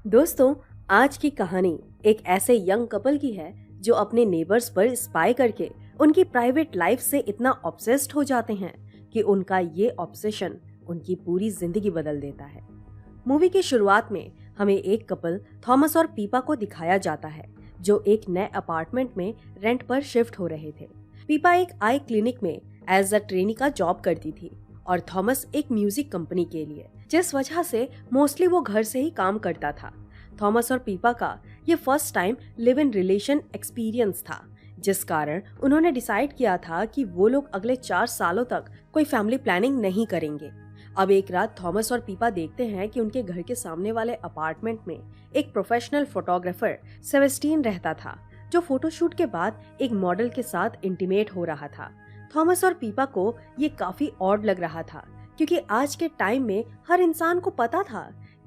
दोस्तों, आज की कहानी एक ऐसे यंग कपल की है जो अपने नेबर्स पर स्पाई करके उनकी प्राइवेट लाइफ से इतना ऑब्सेस्ड हो जाते हैं कि उनका ये ऑब्सेशन उनकी पूरी जिंदगी बदल देता है। मूवी की शुरुआत में हमें एक कपल थॉमस और पीपा को दिखाया जाता है जो एक नए अपार्टमेंट में रेंट पर शिफ्ट हो रहे थे। पीपा एक आई क्लिनिक में एज अ ट्रेनी का जॉब करती थी और थॉमस एक म्यूजिक कंपनी के लिए, जिस वजह से मोस्टली वो घर से ही काम करता था। थॉमस और पीपा का ये first time live in relation experience था, जिस कारण उन्होंने डिसाइड किया था कि वो लोग अगले 4 सालों तक कोई फैमिली प्लानिंग नहीं करेंगे। अब एक रात थॉमस और पीपा देखते हैं कि उनके घर के सामने वाले अपार्टमेंट में एक प्रोफेशनल फोटोग्राफर सेबेस्टियन रहता था, जो फोटोशूट के बाद एक मॉडल के साथ इंटीमेट हो रहा था। थॉमस और पीपा को ये काफी ऑड लग रहा था, क्योंकि आज के टाइम में हर इंसान को पता था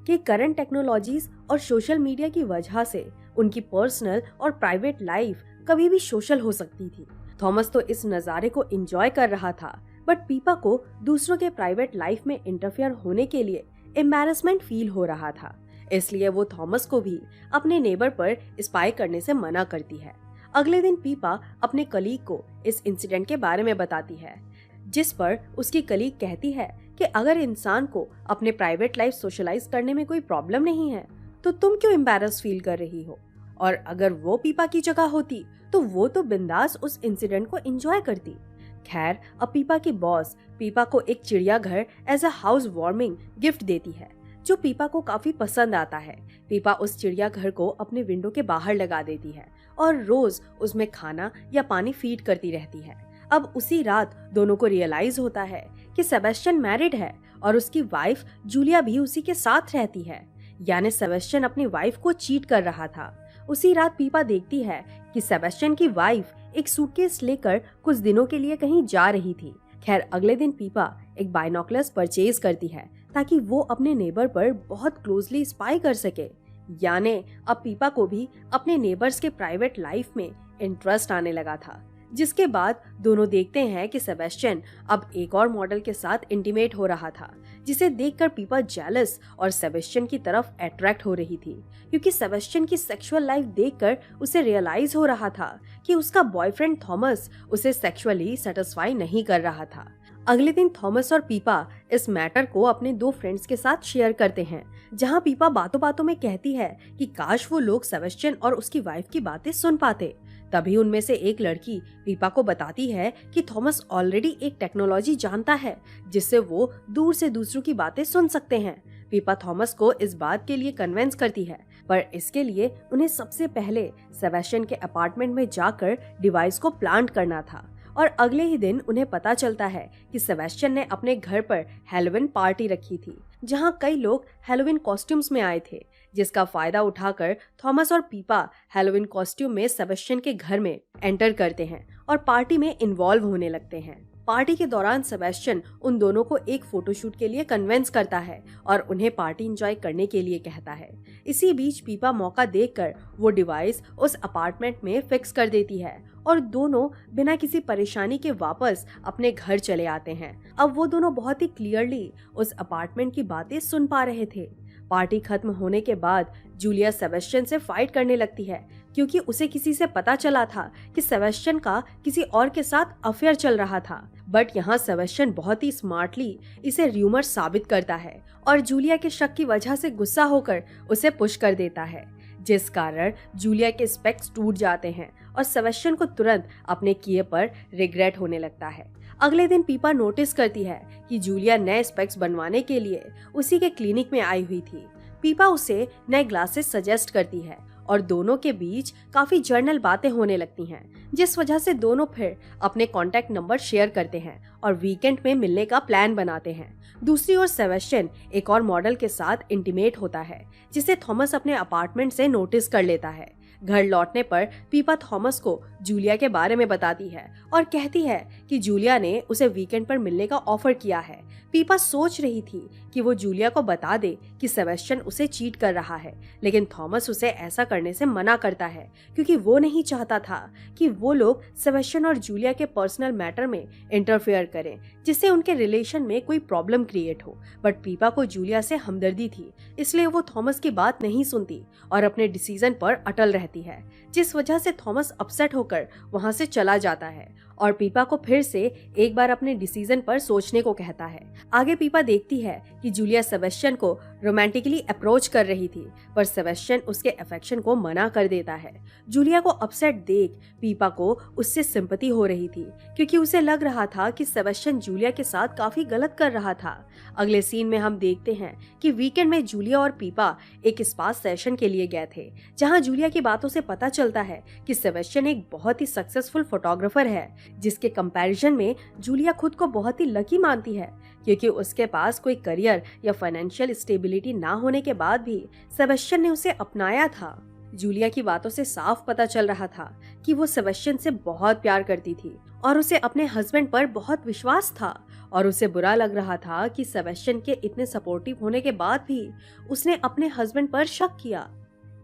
कि करंट टेक्नोलॉजीज और सोशल मीडिया की वजह से उनकी पर्सनल और प्राइवेट लाइफ कभी भी सोशल हो सकती थी। थॉमस तो इस नज़ारे को एंजॉय कर रहा था, बट पीपा को दूसरों के प्राइवेट लाइफ में इंटरफेयर होने के लिए एम्बैरेसमेंट फील हो रहा था। इसलिए वो थॉमस को भी अपने नेबर पर स्पाई करने से मना करती है। अगले दिन पीपा अपने कलीग को इस इंसिडेंट के बारे में बताती है, जिस पर उसकी कलीग कहती है कि अगर इंसान को अपने प्राइवेट लाइफ सोशलाइज करने में कोई प्रॉब्लम नहीं है तो तुम क्यों एम्बैरस फील कर रही हो। और अगर वो पीपा की जगह होती तो वो तो बिंदास उस इंसिडेंट को एंजॉय करती। खैर, अब पीपा की बॉस पीपा को एक चिड़ियाघर as a housewarming gift देती है, जो पीपा को काफी पसंद आता है। पीपा उस चिड़ियाघर को अपने विंडो के बाहर लगा देती है और रोज उसमें खाना या पानी फीड करती रहती है। अब उसी रात दोनों को रियलाइज होता है कि सेबेस्टियन मैरिड है और उसकी वाइफ जूलिया भी उसी के साथ रहती है, यानी सेबेस्टियन अपनी वाइफ को चीट कर रहा था। उसी रात पीपा देखती है कि सेबेस्टियन की वाइफ एक सूटकेस लेकर कुछ दिनों के लिए कहीं जा रही थी। खैर, अगले दिन पीपा एक बाइनोकुलर्स परचेज करती है ताकि वो अपने नेबर पर बहुत क्लोजली स्पाई कर सके। यानी अब पीपा को भी अपने नेबर्स के प्राइवेट लाइफ में इंटरेस्ट आने लगा था, जिसके बाद दोनों देखते हैं कि सेबेस्टियन अब एक और मॉडल के साथ इंटीमेट हो रहा था, जिसे देखकर पीपा जेलस और सेबेस्टियन की तरफ अट्रैक्ट हो रही थी, क्योंकि सेबेस्टियन की सेक्सुअल लाइफ देखकर उसे रियलाइज हो रहा था कि उसका बॉयफ्रेंड थॉमस उसे सेक्सुअली सेटिस्फाई नहीं कर रहा था। अगले दिन थॉमस और पीपा इस मैटर को अपने 2 फ्रेंड्स के साथ शेयर करते हैं, जहां पीपा बातों बातों में कहती है कि काश वो लोग सेबेस्टियन और उसकी वाइफ की बातें सुन पाते। तभी उनमें से एक लड़की पीपा को बताती है कि थॉमस ऑलरेडी एक टेक्नोलॉजी जानता है जिससे वो दूर से दूसरों की बातें सुन सकते हैं। पीपा थॉमस को इस बात के लिए कन्विंस करती है, पर इसके लिए उन्हें सबसे पहले सेबेस्टियन के अपार्टमेंट में जाकर डिवाइस को प्लांट करना था। और अगले ही दिन उन्हें पता चलता है कि सेबेस्टियन ने अपने घर पर हैलोवीन पार्टी रखी थी, जहां कई लोग हैलोवीन कॉस्ट्यूम्स में आए थे, जिसका फायदा उठाकर थॉमस और पीपा हैलोवीन कॉस्ट्यूम में सेबेस्टियन के घर में एंटर करते हैं और पार्टी में इन्वॉल्व होने लगते हैं। पार्टी के दौरान सेबेस्टियन उन दोनों को एक फोटोशूट के लिए कन्विंस करता है और उन्हें पार्टी एंजॉय करने के लिए कहता है। इसी बीच पीपा मौका देखकर वो डिवाइस उस अपार्टमेंट में फिक्स कर देती है और दोनों बिना किसी परेशानी के वापस अपने घर चले आते हैं। अब वो दोनों बहुत ही क्लियरली उस अपार्टमेंट की बातें सुन पा रहे थे। पार्टी खत्म होने के बाद जूलिया सेबेस्टियन से फाइट करने लगती है, क्योंकि उसे किसी से पता चला था कि सेबेस्टियन का किसी और के साथ अफेयर चल रहा था। बट यहाँ सेबेस्टियन बहुत ही स्मार्टली इसे र्यूमर साबित करता है और जूलिया के शक की वजह से गुस्सा होकर उसे पुश कर देता है, जिस कारण जूलिया के स्पेक्स टूट जाते हैं और सेबेस्टियन को तुरंत अपने किए पर रिग्रेट होने लगता है। अगले दिन पीपा नोटिस करती है कि जूलिया नए स्पेक्स बनवाने के लिए उसी के क्लिनिक में आई हुई थी। पीपा उसे नए ग्लासेस सजेस्ट करती है और दोनों के बीच काफी जर्नल बातें होने लगती हैं, जिस वजह से दोनों फिर अपने कॉन्टैक्ट नंबर शेयर करते हैं और वीकेंड में मिलने का प्लान बनाते हैं। दूसरी ओर सेबेस्टियन एक और मॉडल के साथ इंटीमेट होता है, जिसे थॉमस अपने अपार्टमेंट से नोटिस कर लेता है। घर लौटने पर पीपा थॉमस को जूलिया के बारे में बताती है और कहती है कि जूलिया ने उसे वीकेंड पर मिलने का ऑफर किया है। पीपा सोच रही थी कि वो जूलिया को बता दे कि सेबेस्टियन उसे चीट कर रहा है, लेकिन थॉमस उसे ऐसा करने से मना करता है क्योंकि वो नहीं चाहता था कि वो लोग सेबेस्टियन और जूलिया के पर्सनल मैटर में इंटरफेयर करें, जिससे उनके रिलेशन में कोई प्रॉब्लम क्रिएट हो। बट पीपा को जूलिया से हमदर्दी थी, इसलिए वो थॉमस की बात नहीं सुनती और अपने डिसीजन पर अटल रहती है, जिस वजह से थॉमस अपसेट होकर वहां से चला जाता है और पीपा को फिर से एक बार अपने डिसीजन पर सोचने को कहता है। आगे पीपा देखती है कि जूलिया सेबेस्टियन को रोमांटिकली अप्रोच कर रही थी, पर सेबेस्टियन उसके अफेक्शन को मना कर देता है। जूलिया को अपसेट देख पीपा को उससे सिंपैथी हो रही थी, क्योंकि उसे लग रहा था कि सेबेस्टियन जूलिया के साथ काफी गलत कर रहा था। अगले सीन में हम देखते हैं कि वीकेंड में जूलिया और पीपा एक स्पा सेशन के लिए गए थे, जहां जूलिया की बातों से पता चलता है कि सेबेस्टियन एक बहुत ही सक्सेसफुल फोटोग्राफर है, जिसके कंपैरिजन में जूलिया खुद को बहुत ही लकी मानती है, क्योंकि उसके पास कोई करियर या फाइनेंशियल स्टेबिलिटी ना होने के बाद भी सेबेस्टियन ने उसे अपनाया था। जूलिया की बातों से साफ पता चल रहा था कि वो सेबेस्टियन से बहुत प्यार करती थी और उसे अपने हस्बैंड पर बहुत विश्वास था, और उसे बुरा लग रहा था कि सेबेस्टियन के इतने सपोर्टिव होने के बाद भी उसने अपने हस्बैंड पर शक किया।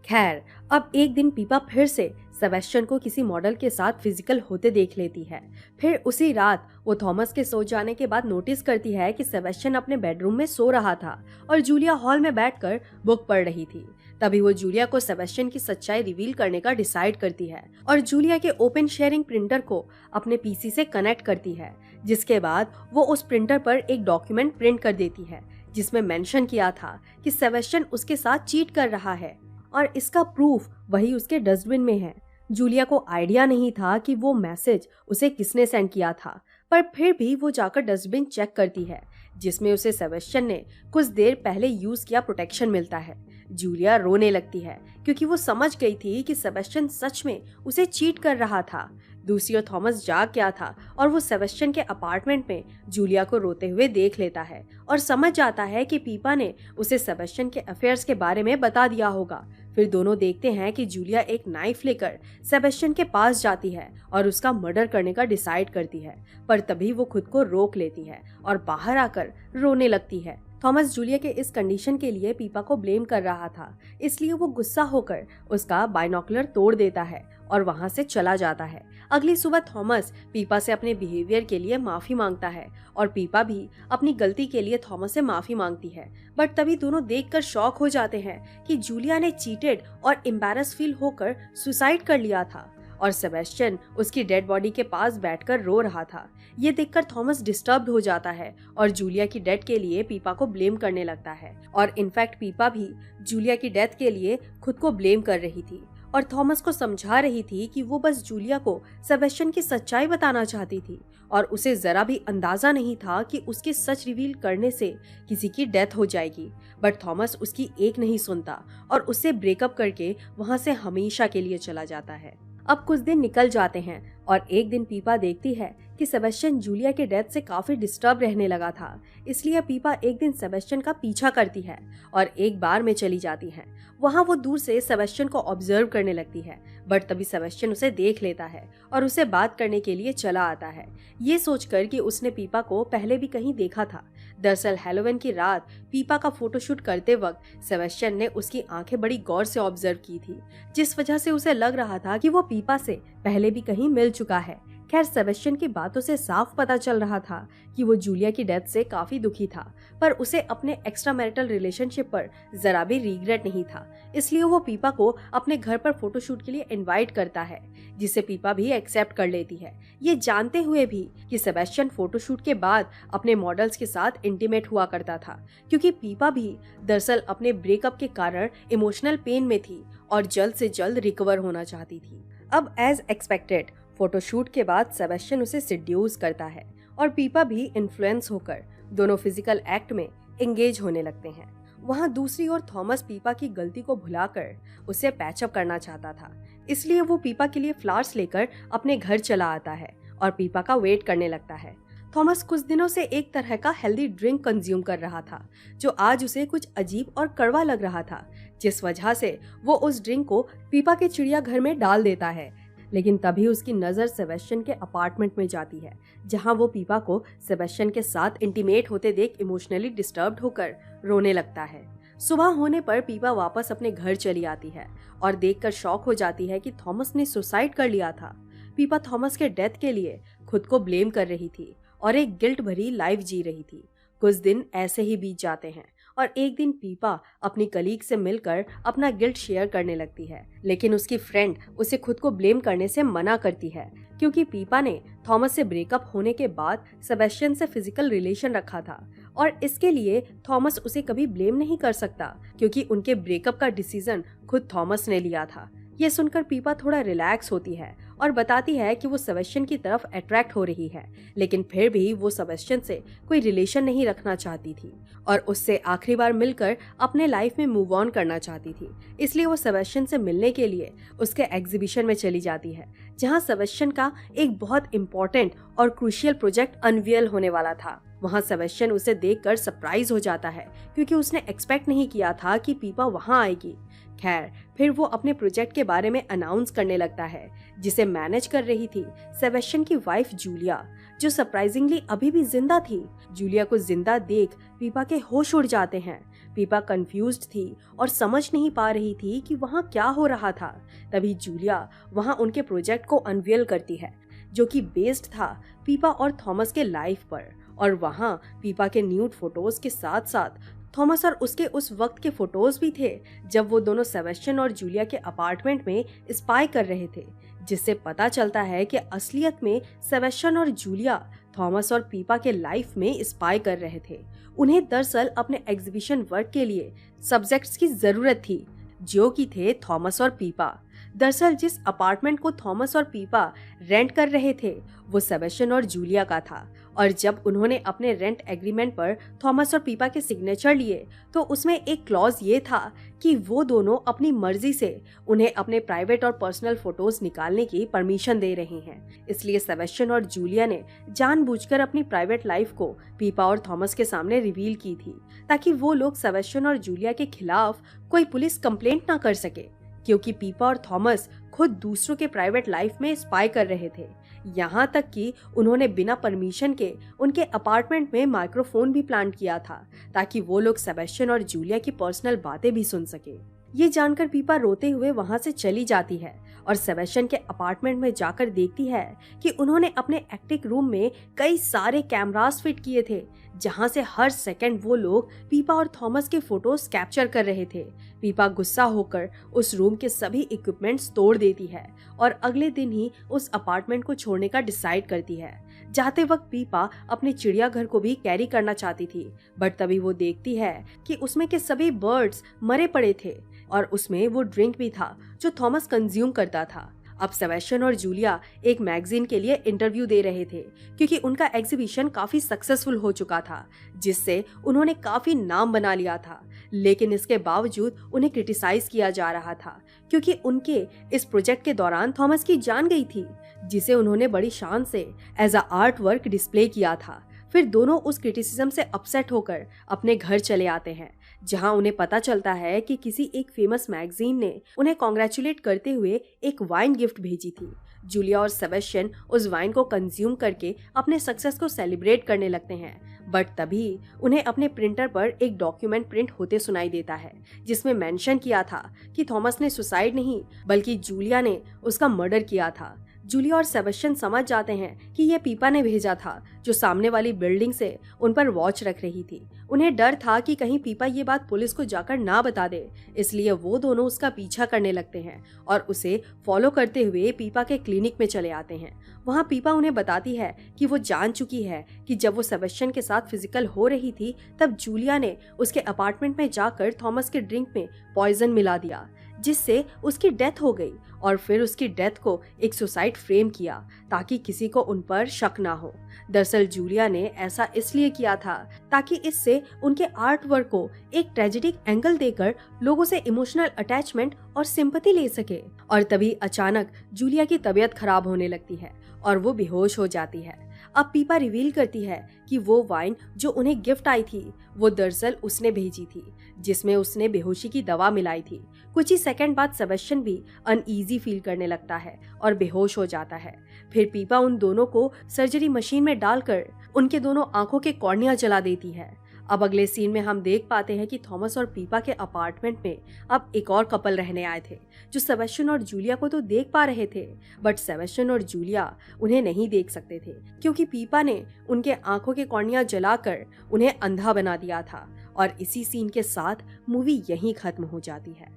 खैर, अब एक दिन पीपा फिर से सेबेस्टियन को किसी मॉडल के साथ फिजिकल होते देख लेती है। फिर उसी रात वो थॉमस के सो जाने के बाद नोटिस करती है कि सेबेस्टियन अपने बेडरूम में सो रहा था और जूलिया हॉल में बैठकर बुक पढ़ रही थी। तभी वो जूलिया को सेबेस्टियन की सच्चाई रिवील करने का डिसाइड करती है और जूलिया के ओपन शेयरिंग प्रिंटर को अपने पीसी से कनेक्ट करती है, जिसके बाद वो उस प्रिंटर पर एक डॉक्यूमेंट प्रिंट कर देती है जिसमें मेंशन किया था कि सेबेस्टियन उसके साथ चीट कर रहा है और इसका प्रूफ वही उसके डस्टबिन में है। जूलिया को आइडिया नहीं था कि वो मैसेज उसे किसने सेंड किया था, पर फिर भी वो जाकर डस्टबिन चेक करती है, जिसमें उसे सेबेस्टियन ने कुछ देर पहले यूज किया प्रोटेक्शन मिलता है। जूलिया रोने लगती है क्योंकि वो समझ गई थी कि सेबेस्टियन सच में उसे चीट कर रहा था। दूसरी ओर थॉमस जाग गया था और वो सेबेस्टियन के अपार्टमेंट में जूलिया को रोते हुए देख लेता है और समझ जाता है कि पीपा ने उसे सेबेस्टियन के अफेयर्स के बारे में बता दिया होगा। फिर दोनों देखते हैं कि जूलिया एक नाइफ लेकर सेबेस्टियन के पास जाती है और उसका मर्डर करने का डिसाइड करती है, पर तभी वो खुद को रोक लेती है और बाहर आकर रोने लगती है। थॉमस जूलिया के इस कंडीशन के लिए पीपा को ब्लेम कर रहा था, इसलिए वो गुस्सा होकर उसका बाइनोकुलर तोड़ देता है और वहां से चला जाता है। अगली सुबह थॉमस पीपा से अपने बिहेवियर के लिए माफी मांगता है और पीपा भी अपनी गलती के लिए थॉमस से माफी मांगती है, बट तभी दोनों देखकर शॉक हो जाते हैं कि जूलिया ने चीटेड और एम्बैरस फील होकर सुसाइड कर लिया था और सेबेस्टियन उसकी डेड बॉडी के पास बैठकर रो रहा था। ये देखकर थॉमस डिस्टर्ब्ड हो जाता है और जूलिया की डेथ के लिए पीपा को ब्लेम करने लगता है, और इनफैक्ट पीपा भी जूलिया की डेथ के लिए खुद को ब्लेम कर रही थी और थॉमस को समझा रही थी कि वो बस जूलिया को सेबेस्टियन की सच्चाई बताना चाहती थी और उसे जरा भी अंदाजा नहीं था कि उसके सच रिवील करने से किसी की डेथ हो जाएगी। बट थॉमस उसकी एक नहीं सुनता और उससे ब्रेकअप करके वहां से हमेशा के लिए चला जाता है। अब कुछ दिन निकल जाते हैं और एक दिन पीपा देखती है कि सेबेस्टियन जूलिया के डेथ से काफी डिस्टर्ब रहने लगा था, इसलिए पीपा एक दिन सेबेस्टियन का पीछा करती है और एक बार में चली जाती है। वहां वो दूर से सेबेस्टियन को ऑब्जर्व करने लगती है, बट तभी सेबेस्टियन उसे देख लेता है और उसे बात करने के लिए चला आता है, ये सोचकर कि उसने पीपा को पहले भी कहीं देखा था। दरअसल हैलोवीन की रात पीपा का फोटोशूट करते वक्त सेबेस्टियन ने उसकी आंखें बड़ी गौर से ऑब्जर्व की थी, जिस वजह से उसे लग रहा था कि वो पीपा से पहले भी कहीं मिल चुका है। खैर, सेबेस्टियन की बातों से साफ पता चल रहा था कि वो जूलिया की डेथ से काफी दुखी था, पर उसे अपने एक्स्ट्रा मैरिटल रिलेशनशिप पर जरा भी रिग्रेट नहीं था, इसलिए वो पीपा को अपने घर पर फोटोशूट के लिए इनवाइट करता है, जिसे पीपा भी एक्सेप्ट कर लेती है, ये जानते हुए भी कि सेबेस्टियन फोटोशूट के बाद अपने मॉडल्स के साथ इंटीमेट हुआ करता था, क्योंकि पीपा भी दरअसल अपने ब्रेकअप के कारण इमोशनल पेन में थी और जल्द से जल्द रिकवर होना चाहती थी। अब एज एक्सपेक्टेड फोटोशूट के बाद सेबेस्टियन उसे सिड्यूस करता है और पीपा भी इन्फ्लुएंस होकर दोनों फिजिकल एक्ट में एंगेज होने लगते हैं। वहां दूसरी ओर थॉमस पीपा की गलती को भुलाकर उसे पैचअप करना चाहता था, इसलिए वो पीपा के लिए फ्लावर्स लेकर अपने घर चला आता है और पीपा का वेट करने लगता है। थॉमस कुछ दिनों से एक तरह का हेल्दी ड्रिंक कंज्यूम कर रहा था जो आज उसे कुछ अजीब और कड़वा लग रहा था, जिस वजह से वो उस ड्रिंक को पीपा के चिड़ियाघर में डाल देता है। लेकिन तभी उसकी नजर सेबेस्टियन के अपार्टमेंट में जाती है, जहां वो पीपा को सेबेस्टियन के साथ इंटीमेट होते देख इमोशनली डिस्टर्ब्ड होकर रोने लगता है। सुबह होने पर पीपा वापस अपने घर चली आती है और देखकर शॉक हो जाती है कि थॉमस ने सुसाइड कर लिया था। पीपा थॉमस के डेथ के लिए खुद को ब्लेम कर रही थी और एक गिल्ट भरी लाइफ जी रही थी। कुछ दिन ऐसे ही बीत जाते हैं और एक दिन पीपा अपनी कलीग से मिलकर अपना गिल्ट शेयर करने लगती है, लेकिन उसकी फ्रेंड उसे खुद को ब्लेम करने से मना करती है क्योंकि पीपा ने थॉमस से ब्रेकअप होने के बाद सेबेस्टियन से फिजिकल रिलेशन रखा था और इसके लिए थॉमस उसे कभी ब्लेम नहीं कर सकता क्योंकि उनके ब्रेकअप का डिसीजन खुद थॉमस ने लिया था। ये सुनकर पीपा थोड़ा रिलैक्स होती है और बताती है कि वो सेबेस्टियन की तरफ अट्रैक्ट हो रही है, लेकिन फिर भी वो सेबेस्टियन से कोई रिलेशन नहीं रखना चाहती थी और उससे आखिरी बार मिलकर अपने लाइफ में मूव ऑन करना चाहती थी। इसलिए वो सेबेस्टियन से मिलने के लिए उसके एग्जीबिशन में चली जाती है, जहाँ सेबेस्टियन का एक बहुत इम्पोर्टेंट और क्रूशियल प्रोजेक्ट अनवील होने वाला था। वहाँ सेबेस्टियन उसे देखकर सरप्राइज हो जाता है क्योंकि उसने एक्सपेक्ट नहीं किया था कि पीपा वहाँ आएगी। खैर, फिर वो अपने प्रोजेक्ट के बारे में अनाउंस करने लगता है, जिसे मैनेज कर रही थी सेबेस्टियन की वाइफ जूलिया, जो सरप्राइजिंगली अभी भी जिंदा थी। जूलिया को जिंदा देख पीपा के होश उड़ जाते हैं। पीपा कंफ्यूज्ड थी और समझ नहीं पा रही थी कि वहाँ क्या हो रहा था। तभी जूलिया वहाँ उनके प्रोजेक्ट को अनवील करती है, जो कि बेस्ड था पीपा और थॉमस के लाइफ पर। और वहाँ पीपा के न्यूड फोटोज के साथ साथ थॉमस और उसके उस वक्त के फोटोज भी थे जब वो दोनों सेबेस्टियन और जूलिया के अपार्टमेंट में स्पाई कर रहे थे, जिससे पता चलता है कि असलियत में सेबेस्टियन और जूलिया थॉमस और पीपा के लाइफ में स्पाई कर रहे थे। उन्हें दरअसल अपने एग्जीबिशन वर्क के लिए सब्जेक्ट्स की जरूरत थी, जो कि थे थॉमस और पीपा। दरअसल जिस अपार्टमेंट को थॉमस और पीपा रेंट कर रहे थे वो सेबेस्टियन और जूलिया का था, और जब उन्होंने अपने रेंट एग्रीमेंट पर थॉमस और पीपा के सिग्नेचर लिए तो उसमें एक क्लॉज ये था कि वो दोनों अपनी मर्जी से उन्हें अपने प्राइवेट और पर्सनल फोटोज निकालने की परमिशन दे रहे हैं। इसलिए सेबेस्टियन और जूलिया ने जानबूझकर अपनी प्राइवेट लाइफ को पीपा और थॉमस के सामने रिवील की थी, ताकि वो लोग सेबेस्टियन और जूलिया के खिलाफ कोई पुलिस कंप्लेंट ना कर सके, क्योंकि पीपा और थॉमस खुद दूसरों के प्राइवेट लाइफ में स्पाई कर रहे थे। यहाँ तक कि उन्होंने बिना परमिशन के उनके अपार्टमेंट में माइक्रोफोन भी प्लांट किया था, ताकि वो लोग सेबेस्टियन और जूलिया की पर्सनल बातें भी सुन सके। ये जानकर पीपा रोते हुए वहाँ से चली जाती है और सेबेस्टियन के अपार्टमेंट में जाकर देखती है कि उन्होंने अपने एटिक रूम में कई सारे कैमरास फिट किए थे, जहाँ से हर सेकंड वो लोग पीपा और थॉमस के फोटोज कैप्चर कर रहे थे। पीपा गुस्सा होकर उस रूम के सभी इक्विपमेंट्स तोड़ देती है और अगले दिन ही उस अपार्टमेंट को छोड़ने का डिसाइड करती है। जाते वक्त पीपा अपने चिड़ियाघर को भी कैरी करना चाहती थी, बट तभी वो देखती है कि उसमें के सभी बर्ड्स मरे पड़े थे और उसमें वो ड्रिंक भी था जो थॉमस कंज्यूम करता था। अब सेबेस्टियन और जूलिया एक मैगजीन के लिए इंटरव्यू दे रहे थे क्योंकि उनका एग्जीबिशन काफी सक्सेसफुल हो चुका था, जिससे उन्होंने काफी नाम बना लिया था। लेकिन इसके बावजूद उन्हें क्रिटिसाइज किया जा रहा था क्योंकि उनके इस प्रोजेक्ट के दौरान थॉमस की जान गई थी, जिसे उन्होंने बड़ी शान से as a artwork display किया था। फिर दोनों उस क्रिटिसिज्म से अपसेट होकर अपने घर चले आते हैं, जहां उन्हें पता चलता है कि किसी एक फेमस मैगजीन ने उन्हें कॉन्ग्रेचुलेट करते हुए एक वाइन गिफ्ट भेजी थी। जूलिया और सेबेस्टियन उस वाइन को कंज्यूम करके अपने सक्सेस को सेलिब्रेट करने लगते हैं, बट तभी उन्हें अपने प्रिंटर पर एक डॉक्यूमेंट प्रिंट होते सुनाई देता है, जिसमें मेंशन किया था कि थॉमस ने सुसाइड नहीं बल्कि जूलिया ने उसका मर्डर किया था। जूलिया और सेबेस्टियन समझ जाते हैं कि ये पीपा ने भेजा था, जो सामने वाली बिल्डिंग से उन पर वॉच रख रही थी। उन्हें डर था कि कहीं पीपा ये बात पुलिस को जाकर ना बता दे, इसलिए वो दोनों उसका पीछा करने लगते हैं और उसे फॉलो करते हुए पीपा के क्लिनिक में चले आते हैं। वहाँ पीपा उन्हें बताती है कि वो जान चुकी है कि जब वो सेबेस्टियन के साथ फिजिकल हो रही थी तब जूलिया ने उसके अपार्टमेंट में जाकर थॉमस के ड्रिंक में पॉइजन मिला दिया, जिससे उसकी डेथ हो गई, और फिर उसकी डेथ को एक सुसाइड फ्रेम किया ताकि किसी को उन पर शक ना हो। दरअसल जूलिया ने ऐसा इसलिए किया था ताकि इससे उनके आर्ट वर्क को एक ट्रेजेडिक एंगल देकर लोगों से इमोशनल अटैचमेंट और सिंपैथी ले सके। और तभी अचानक जूलिया की तबीयत खराब होने लगती है और वो बेहोश हो जाती है। अब पीपा रिवील करती है कि वो वाइन जो उन्हें गिफ्ट आई थी वो दरअसल उसने भेजी थी, जिसमें उसने बेहोशी की दवा मिलाई थी। कुछ ही सेकंड बाद सेबेस्टियन भी अनईजी फील करने लगता है और बेहोश हो जाता है। फिर पीपा उन दोनों को सर्जरी मशीन में डालकर उनके दोनों आंखों के कॉर्निया जला देती है। अब अगले सीन में हम देख पाते हैं कि थॉमस और पीपा के अपार्टमेंट में अब एक और कपल रहने आए थे, जो सेबेस्टियन और जूलिया को तो देख पा रहे थे, बट सेबेस्टियन और जूलिया उन्हें नहीं देख सकते थे, क्योंकि पीपा ने उनके आंखों के कॉर्निया जलाकर उन्हें अंधा बना दिया था। और इसी सीन के साथ मूवी यहीं खत्म हो जाती है।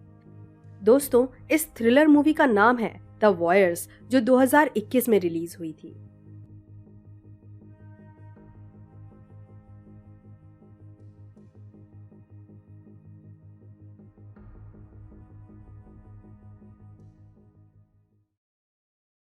दोस्तों, इस थ्रिलर मूवी का नाम है द वॉयर्स, जो 2021 में रिलीज हुई थी।